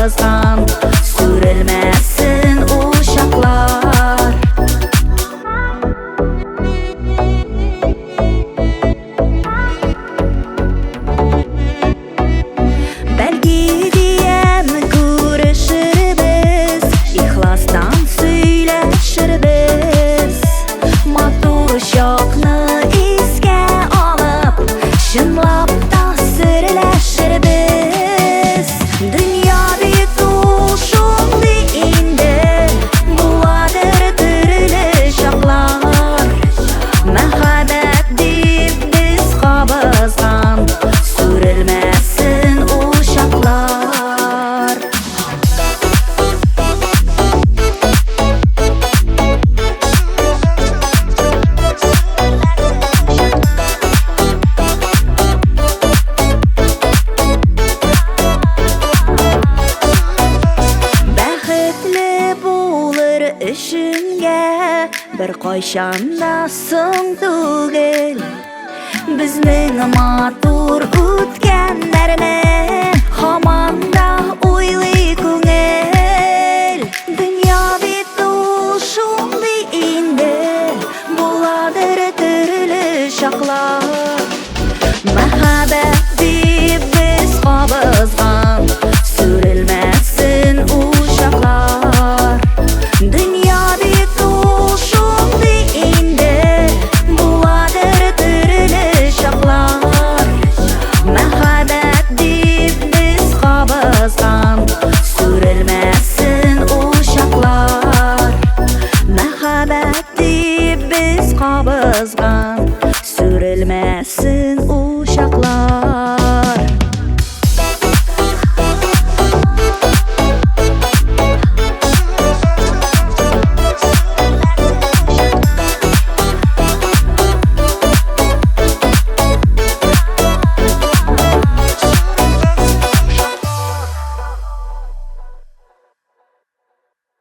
qobizdan sürülmesin uşaqlar. Belki diyem görüşürüz, ihlastan söyleşirbiz. Matur şokni esga olib, shunlab tasirlashirbiz. Dunyoda to'shug'li endi bo'ladir turli shoqlar. Muhabbat deb biz qobizdan surilmasin uşaqlar. Baxtli bo'lur ishingga bir qo'shanda so'ng tugil. Bizning matur o'tganlarni hamon